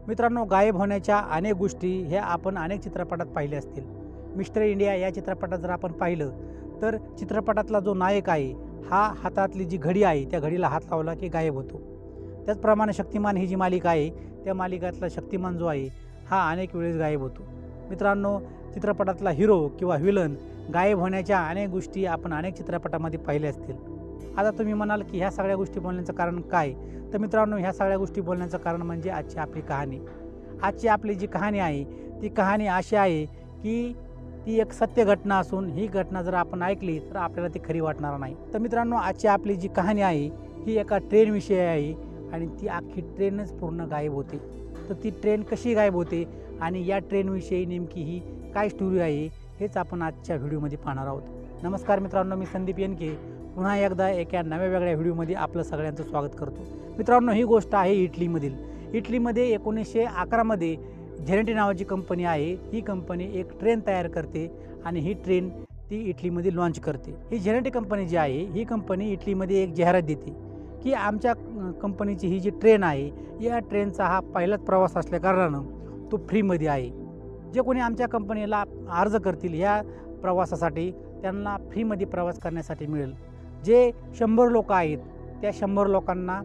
मित्रांनो, गायब होण्याच्या अनेक गोष्टी ह्या आपण अनेक चित्रपटात पाहिल्या असतील। मिस्टर इंडिया या चित्रपटात जर आपण पाहिलं तर चित्रपटातला जो नायक आहे हा हातातली जी घडी आहे त्या घडीला हात लावला की गायब होतो। त्याचप्रमाणे शक्तिमान ही जी मालिका आहे त्या मालिकातला शक्तिमान जो आहे हा अनेक वेळेस गायब होतो। मित्रांनो, चित्रपटातला हिरो किंवा व्हिलन गायब होण्याच्या अनेक गोष्टी आपण अनेक चित्रपटामध्ये पाहिल्या असतील। आता तुम्ही म्हणाल की ह्या सगळ्या गोष्टी बोलण्याचं कारण काय? तर मित्रांनो, ह्या सगळ्या गोष्टी बोलण्याचं कारण म्हणजे आजची आपली कहाणी। आजची आपली जी कहाणी आहे ती कहाणी अशी आहे की ती एक सत्य घटना असून ही घटना जर आपण ऐकली तर आपल्याला ती खरी वाटणार नाही। तर मित्रांनो, आजची आपली जी कहाणी आहे ही एका ट्रेनविषयी आहे आणि ती अख्खी ट्रेनच पूर्ण गायब होते। तर ती ट्रेन कशी गायब होते आणि या ट्रेनविषयी नेमकी ही काय स्टोरी आहे हेच आपण आजच्या व्हिडिओमध्ये पाहणार आहोत। नमस्कार मित्रांनो, मी संदीप येनके पुन्हा एकदा एका नव्या वेगळ्या व्हिडिओमध्ये आपलं सगळ्यांचं स्वागत करतो। मित्रांनो, ही गोष्ट आहे इटलीमधील। इटलीमध्ये 1911 मध्ये झेनेटी नावाची कंपनी आहे। ही कंपनी एक ट्रेन तयार करते आणि ही ट्रेन ती इटलीमध्ये लॉन्च करते। ही झेनेटी कंपनी जी आहे ही कंपनी इटलीमध्ये एक जाहिरात देते की आमच्या कंपनीची ही जी ट्रेन आहे या ट्रेनचा हा पहिलाच प्रवास असल्या कारणानं तो फ्रीमध्ये आहे। जे कोणी आमच्या कंपनीला अर्ज करतील या प्रवासासाठी त्यांना फ्रीमध्ये प्रवास करण्यासाठी मिळेल। जे 100 लोक आहेत त्या 100 लोकांना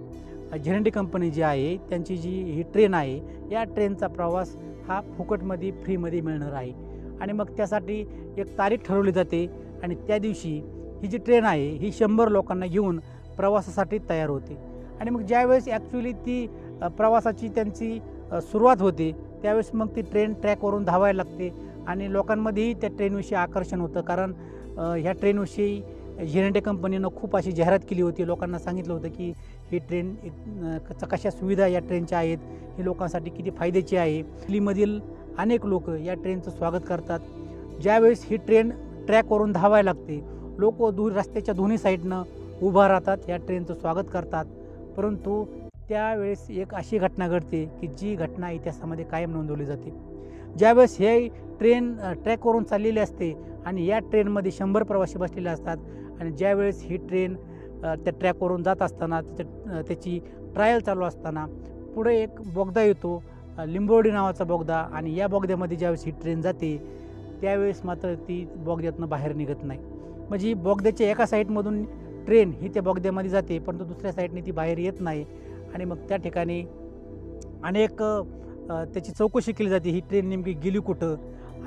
झेनेटी कंपनी जी आहे त्यांची जी ही ट्रेन आहे या ट्रेनचा प्रवास हा फुकटमध्ये फ्रीमध्ये मिळणार आहे। आणि मग त्यासाठी एक तारीख ठरवली जाते आणि त्या दिवशी ही जी ट्रेन आहे ही 100 लोकांना घेऊन प्रवासासाठी तयार होते। आणि मग ज्यावेळेस ॲक्च्युली ती प्रवासाची त्यांची सुरुवात होते त्यावेळेस मग ती ट्रेन ट्रॅकवरून धावायला लागते आणि लोकांमध्येही त्या ट्रेनविषयी आकर्षण होतं। कारण ह्या ट्रेनविषयी झेनेटी कंपनीनं खूप अशी जाहिरात केली होती। लोकांना सांगितलं होतं की ही ट्रेन कशा सुविधा या ट्रेनच्या आहेत, ही लोकांसाठी किती फायद्याची आहे। दिल्लीमधील अनेक लोक या ट्रेनचं स्वागत करतात। ज्यावेळेस ही ट्रेन ट्रॅकवरून धावायला लागते लोक रस्त्याच्या दोन्ही साईडनं उभा राहतात या ट्रेनचं स्वागत करतात। परंतु त्यावेळेस एक अशी घटना घडते की जी घटना इतिहासामध्ये कायम नोंदवली जाते। ज्यावेळेस हे ट्रेन ट्रॅकवरून चाललेली असते आणि या ट्रेनमध्ये 100 प्रवासी बसलेले असतात आणि ज्यावेळेस ही ट्रेन त्या ट्रॅकवरून जात असताना त्याची ट्रायल चालू असताना पुढे एक बोगदा येतो, लिंबोर्डी नावाचा बोगदा, आणि या बोगद्यामध्ये ज्यावेळेस ही ट्रेन जाते त्यावेळेस मात्र ती बोगद्यातनं बाहेर निघत नाही। म्हणजे बोगद्याच्या एका साईडमधून ट्रेन ही त्या बोगद्यामध्ये जाते परंतु दुसऱ्या साईडने ती बाहेर येत नाही। आणि मग त्या ठिकाणी अनेक त्याची चौकशी केली जाते, ही ट्रेन नेमकी गेली कुठं।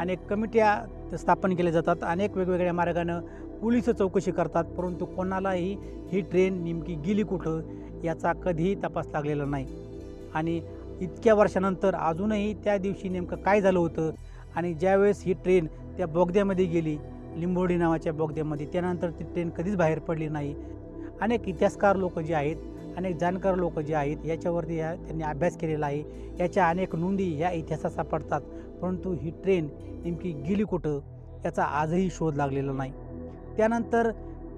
अनेक कमिट्या स्थापन केल्या जातात, अनेक वेगवेगळ्या मार्गानं पोलिस चौकशी करतात, परंतु कोणालाही ही ट्रेन नेमकी गेली कुठं याचा कधीही तपास लागलेला नाही। आणि इतक्या वर्षानंतर अजूनही त्या दिवशी नेमकं काय झालं होतं आणि ज्यावेळेस ही ट्रेन त्या बोगद्यामध्ये गेली लिंबोर्डी नावाच्या बोगद्यामध्ये त्यानंतर ती ट्रेन कधीच बाहेर पडली नाही। अनेक इतिहासकार लोक जे आहेत, अनेक जाणकार लोक जे आहेत याच्यावरती त्यांनी अभ्यास केलेला आहे। याच्या अनेक नोंदी ह्या इतिहासात सापडतात, परंतु ही ट्रेन नेमकी गेली कुठं याचा आजही शोध लागलेला नाही। त्यानंतर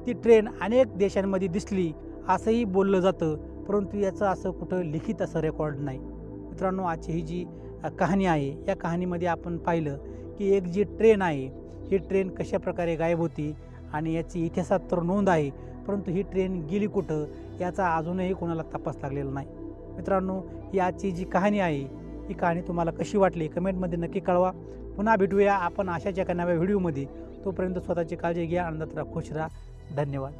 ती ट्रेन अनेक देशांमध्ये दिसली असंही बोललं जातं, परंतु याचं असं कुठं लिखित असं रेकॉर्ड नाही। मित्रांनो, आजची ही जी कहाणी आहे या कहाणीमध्ये आपण पाहिलं की एक जी ट्रेन आहे ही ट्रेन कशा प्रकारे गायब होती आणि याची इतिहासात तर नोंद आहे, परंतु ही ट्रेन गेली कुठं याचा अजूनही कोणाला तपास लागलेला नाही। मित्रांनो, ही आजची जी कहाणी आहे ही कहाणी तुम्हाला कशी वाटली कमेंटमध्ये नक्की कळवा। पुन्हा भेटूया आपण अशाच एका नव्या व्हिडिओमध्ये। तोपर्यंत स्वतःची काळजी घ्या, आनंदात राहा, खुश राहा। धन्यवाद।